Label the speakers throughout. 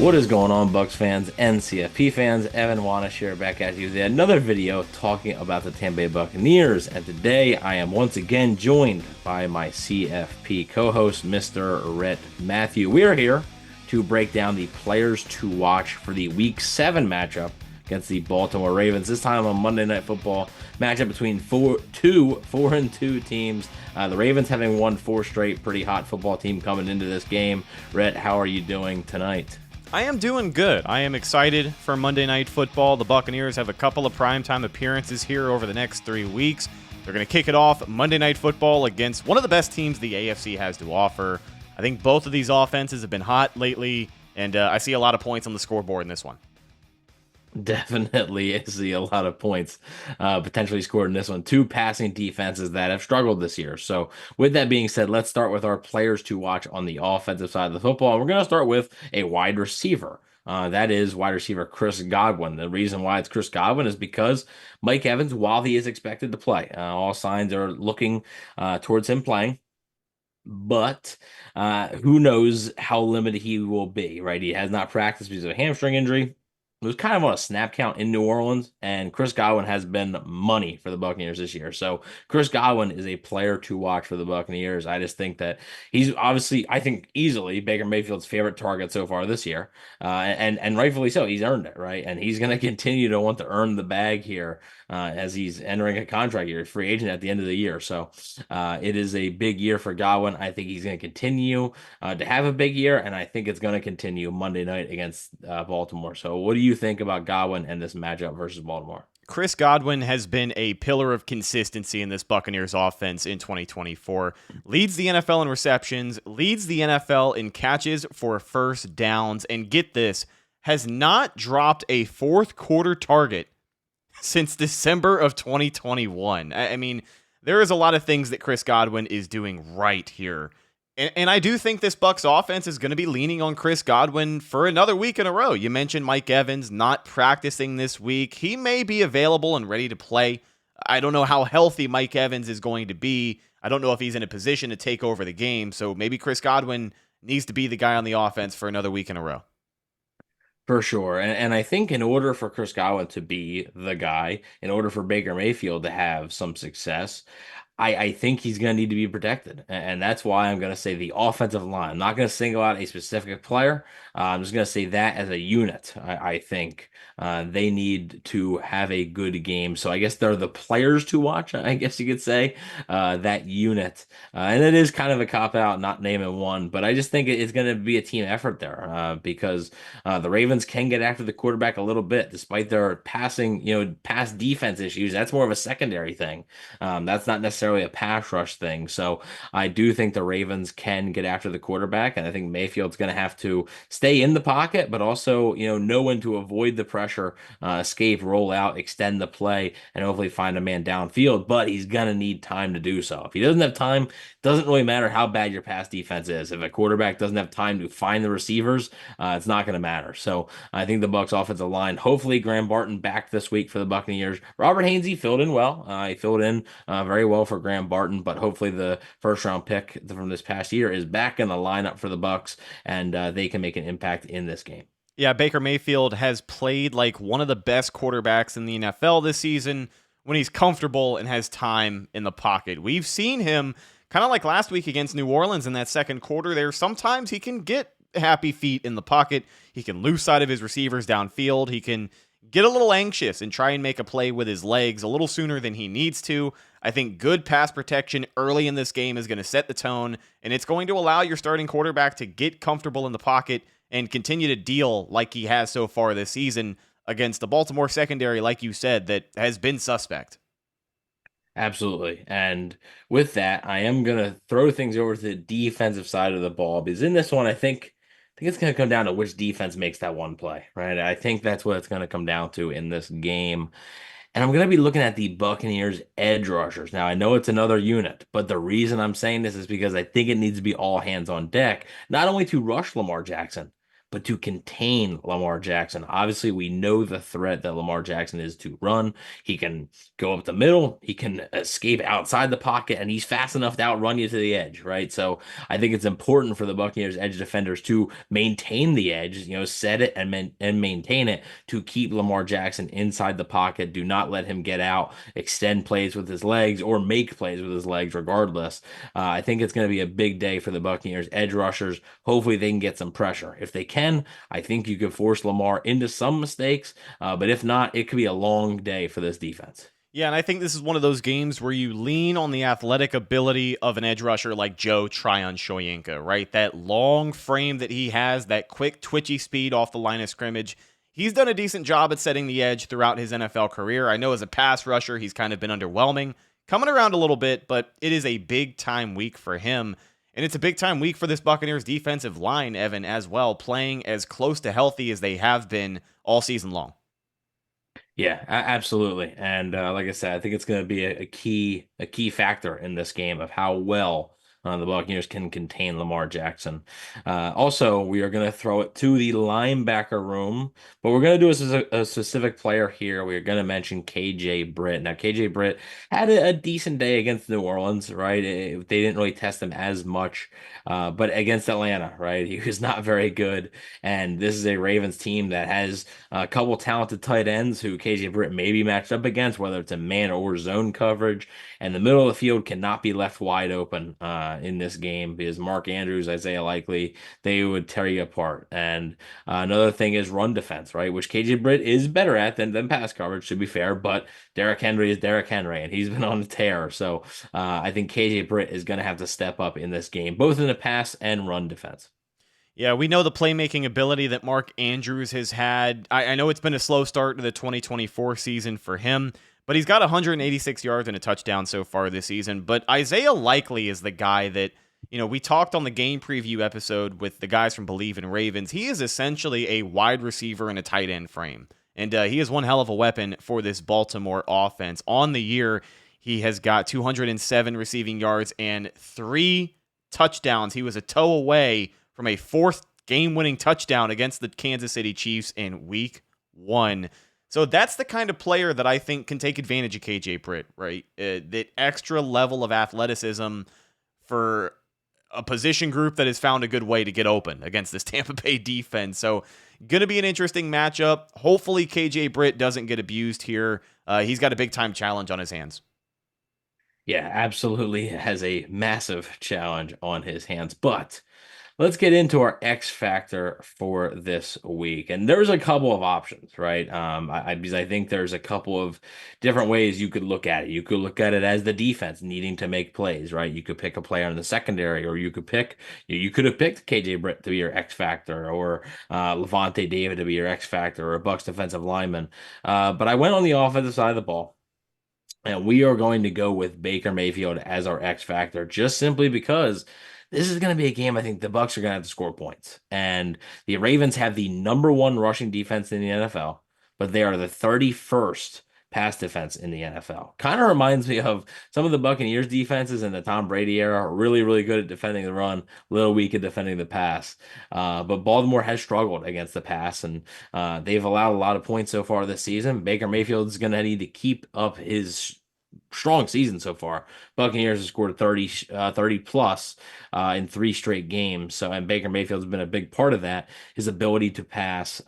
Speaker 1: What is going on, Bucks fans and CFP fans? Evan Wanish here back at you with another video talking about the Tampa Bay Buccaneers. And today I am once again joined by my CFP co-host, Mr. Rhett Matthew. We are here to break down the players to watch for the Week 7 matchup against the Baltimore Ravens. This time on Monday Night Football, matchup between four and two teams. The Ravens having won 4 straight, pretty hot football team coming into this game. Rhett, how are you doing tonight?
Speaker 2: I am doing good. I am excited for Monday Night Football. The Buccaneers have a couple of primetime appearances here over the next 3 weeks. They're going to kick it off Monday Night Football against one of the best teams the AFC has to offer. I think both of these offenses have been hot lately, and I see a lot of points on the scoreboard in this one.
Speaker 1: Definitely see a lot of points potentially scored in this one. 2 passing defenses that have struggled this year. So with that being said, let's start with our players to watch on the offensive side of the football. We're going to start with a wide receiver. That is wide receiver Chris Godwin. The reason why it's Chris Godwin is because Mike Evans, while he is expected to play, all signs are looking towards him playing. But who knows how limited he will be, right? He has not practiced because of a hamstring injury. It was kind of on a snap count in New Orleans, and Chris Godwin has been money for the Buccaneers this year. So Chris Godwin is a player to watch for the Buccaneers. I just think that he's obviously, I think easily Baker Mayfield's favorite target so far this year, and rightfully so. He's earned it, right? And he's going to continue to want to earn the bag here as he's entering a contract year, free agent at the end of the year. So it is a big year for Godwin. I think he's going to continue to have a big year, and I think it's going to continue Monday night against Baltimore. So what do you think about Godwin and this matchup versus Baltimore?
Speaker 2: Chris Godwin has been a pillar of consistency in this Buccaneers offense in 2024. Leads the NFL in receptions, leads the NFL in catches for first downs, and get this, has not dropped a fourth quarter target since December of 2021. I mean, there is a lot of things that Chris Godwin is doing right here. And I do think this Bucs offense is going to be leaning on Chris Godwin for another week in a row. You mentioned Mike Evans not practicing this week. He may be available and ready to play. I don't know how healthy Mike Evans is going to be. I don't know if he's in a position to take over the game. So maybe Chris Godwin needs to be the guy on the offense for another week in a row.
Speaker 1: For sure. And I think in order for Chris Godwin to be the guy, in order for Baker Mayfield to have some success, I think he's going to need to be protected. And that's why I'm going to say the offensive line. I'm not going to single out a specific player. I'm just going to say that as a unit. I think they need to have a good game. So I guess they're the players to watch, I guess you could say, that unit. And it is kind of a cop-out, not naming one. But I just think it's going to be a team effort there because the Ravens can get after the quarterback a little bit, despite their passing, pass defense issues. That's more of a secondary thing. That's not necessarily a pass rush thing. So I do think the Ravens can get after the quarterback, and I think Mayfield's going to have to stay in the pocket, but also, know when to avoid the pressure, escape, roll out, extend the play, and hopefully find a man downfield. But he's going to need time to do so. If he doesn't have time, it doesn't really matter how bad your pass defense is. If a quarterback doesn't have time to find the receivers, it's not going to matter. So I think the Bucs offensive line, hopefully Graham Barton back this week for the Buccaneers. Robert Hainsey filled in well. He filled in very well for Graham Barton, but hopefully the first round pick from this past year is back in the lineup for the Bucs, and they can make an impact in this game.
Speaker 2: Yeah, Baker Mayfield has played like one of the best quarterbacks in the NFL this season when he's comfortable and has time in the pocket. We've seen him kind of like last week against New Orleans in that second quarter there. Sometimes he can get happy feet in the pocket. He can lose sight of his receivers downfield. He can get a little anxious and try and make a play with his legs a little sooner than he needs to. I think good pass protection early in this game is going to set the tone, and it's going to allow your starting quarterback to get comfortable in the pocket and continue to deal like he has so far this season against the Baltimore secondary, like you said, that has been suspect.
Speaker 1: Absolutely. And with that, I am going to throw things over to the defensive side of the ball because in this one, I think it's going to come down to which defense makes that one play, right? I think that's what it's going to come down to in this game. And I'm going to be looking at the Buccaneers edge rushers. Now, I know it's another unit, but the reason I'm saying this is because I think it needs to be all hands on deck, not only to rush Lamar Jackson, but to contain Lamar Jackson. Obviously, we know the threat that Lamar Jackson is to run. He can go up the middle, he can escape outside the pocket, and he's fast enough to outrun you to the edge, right? So I think it's important for the Buccaneers edge defenders to maintain the edge, set it and maintain it to keep Lamar Jackson inside the pocket. Do not let him get out, extend plays with his legs, or make plays with his legs, regardless. I think it's going to be a big day for the Buccaneers edge rushers. Hopefully, they can get some pressure. If they can, I think you could force Lamar into some mistakes. But if not, it could be a long day for this defense.
Speaker 2: Yeah, and I think this is one of those games where you lean on the athletic ability of an edge rusher like Joe Tryon-Shoyinka, right? That long frame that he has, that quick, twitchy speed off the line of scrimmage. He's done a decent job at setting the edge throughout his NFL career. I know as a pass rusher, he's kind of been underwhelming, coming around a little bit, but it is a big-time week for him. And it's a big-time week for this Buccaneers defensive line, Evan, as well, playing as close to healthy as they have been all season long.
Speaker 1: Yeah, absolutely. And like I said, I think it's going to be a key factor in this game of how well the Buccaneers can contain Lamar Jackson. Also, we are going to throw it to the linebacker room, but we're going to do a specific player here. We are going to mention KJ Britt. Now, KJ Britt had a decent day against New Orleans, right? They didn't really test him as much, but against Atlanta, right? He was not very good. And this is a Ravens team that has a couple talented tight ends who KJ Britt may be matched up against, whether it's a man or zone coverage. And the middle of the field cannot be left wide open in this game because Mark Andrews, Isaiah Likely, they would tear you apart. And another thing is run defense, right? Which KJ Britt is better at than pass coverage, to be fair. But Derrick Henry is Derrick Henry, and he's been on a tear. So I think KJ Britt is going to have to step up in this game, both in the pass and run defense.
Speaker 2: Yeah, we know the playmaking ability that Mark Andrews has had. I know it's been a slow start to the 2024 season for him, but he's got 186 yards and a touchdown so far this season. But Isaiah Likely is the guy that, we talked on the game preview episode with the guys from Bleav and Ravens. He is essentially a wide receiver in a tight end frame. And he is one hell of a weapon for this Baltimore offense. On the year, he has got 207 receiving yards and 3 touchdowns. He was a toe away from a 4th game-winning touchdown against the Kansas City Chiefs in Week 1. So that's the kind of player that I think can take advantage of KJ Britt, right? That extra level of athleticism for a position group that has found a good way to get open against this Tampa Bay defense. So going to be an interesting matchup. Hopefully KJ Britt doesn't get abused here. He's got a big-time challenge on his hands.
Speaker 1: Yeah, absolutely has a massive challenge on his hands, but let's get into our X factor for this week. And there's a couple of options, right? Because I think there's a couple of different ways you could look at it. You could look at it as the defense needing to make plays, right? You could pick a player in the secondary, or you could have picked KJ Britt to be your X factor, or Levante David to be your X factor, or a Bucs defensive lineman. But I went on the offensive side of the ball. And we are going to go with Baker Mayfield as our X factor, just simply because this is going to be a game I think the Bucs are going to have to score points. And the Ravens have the number 1 rushing defense in the NFL, but they are the 31st pass defense in the NFL. Kind of reminds me of some of the Buccaneers defenses in the Tom Brady era, are really, really good at defending the run, a little weak at defending the pass. But Baltimore has struggled against the pass, and they've allowed a lot of points so far this season. Baker Mayfield is going to need to keep up his strong season so far. Buccaneers have scored 30 plus in 3 straight games. So, and Baker Mayfield's been a big part of that. His ability to pass,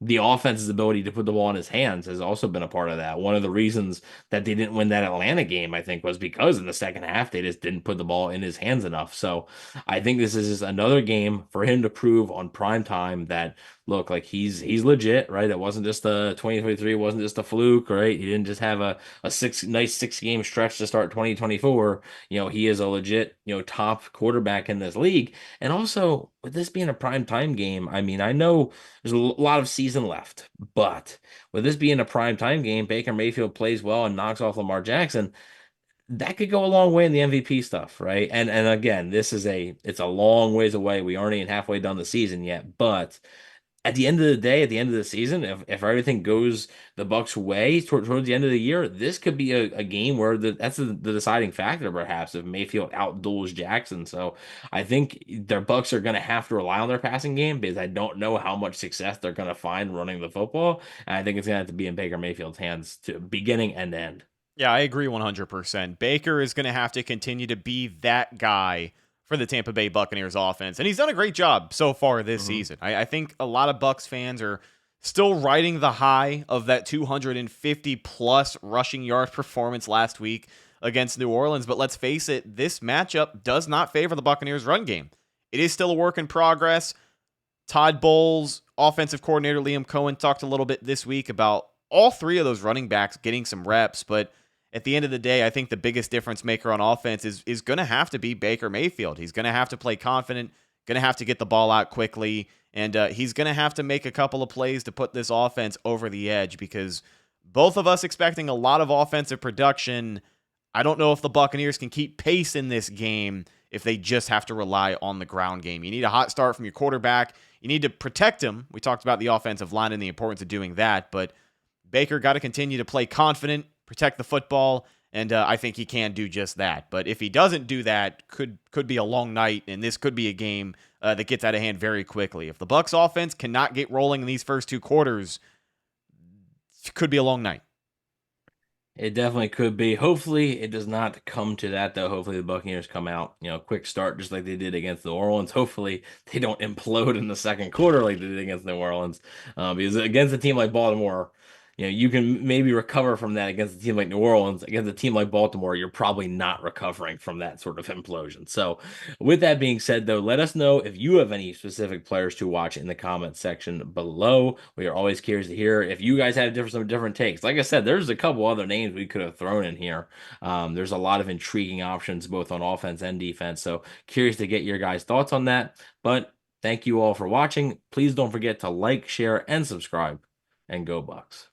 Speaker 1: the offense's ability to put the ball in his hands has also been a part of that. One of the reasons that they didn't win that Atlanta game, I think, was because in the second half they just didn't put the ball in his hands enough. So I think this is just another game for him to prove on prime time that, look, like he's legit, right? It wasn't just a 2023, it wasn't just a fluke, right? He didn't just have a nice 6 game stretch to start 2024. He is a legit, top quarterback in this league. And also, with this being a prime time game, I mean, I know there's a lot of season left, but with this being a prime time game, Baker Mayfield plays well and knocks off Lamar Jackson. That could go a long way in the MVP stuff, right? And again, it's a long ways away. We aren't even halfway done the season yet, but at the end of the day, at the end of the season, if everything goes the Bucks' way towards the end of the year, this could be a game where that's the deciding factor, perhaps, if Mayfield outduels Jackson. So I think their Bucks are going to have to rely on their passing game because I don't know how much success they're going to find running the football. And I think it's going to have to be in Baker Mayfield's hands to beginning and end.
Speaker 2: Yeah, I agree 100%. Baker is going to have to continue to be that guy for the Tampa Bay Buccaneers offense. And he's done a great job so far this
Speaker 1: Mhm.
Speaker 2: season. I think a lot of Bucks fans are still riding the high of that 250 plus rushing yard performance last week against New Orleans. But let's face it, this matchup does not favor the Buccaneers run game. It is still a work in progress. Todd Bowles, offensive coordinator Liam Cohen, talked a little bit this week about all three of those running backs getting some reps, but at the end of the day, I think the biggest difference maker on offense is going to have to be Baker Mayfield. He's going to have to play confident, going to have to get the ball out quickly, and he's going to have to make a couple of plays to put this offense over the edge because both of us expecting a lot of offensive production. I don't know if the Buccaneers can keep pace in this game if they just have to rely on the ground game. You need a hot start from your quarterback. You need to protect him. We talked about the offensive line and the importance of doing that, but Baker got to continue to play confident, protect the football, and I think he can do just that. But if he doesn't do that, could be a long night, and this could be a game that gets out of hand very quickly. If the Bucs offense cannot get rolling in these first two quarters, it could be a long night.
Speaker 1: It definitely could be. Hopefully, it does not come to that, though. Hopefully, the Buccaneers come out, quick start just like they did against New Orleans. Hopefully, they don't implode in the second quarter like they did against New Orleans. Because against a team like Baltimore, you can maybe recover from that against a team like New Orleans. Against a team like Baltimore, you're probably not recovering from that sort of implosion. So, with that being said, though, let us know if you have any specific players to watch in the comment section below. We are always curious to hear if you guys have some different takes. Like I said, there's a couple other names we could have thrown in here. There's a lot of intriguing options both on offense and defense. So, curious to get your guys' thoughts on that. But thank you all for watching. Please don't forget to like, share, and subscribe. And go Bucks.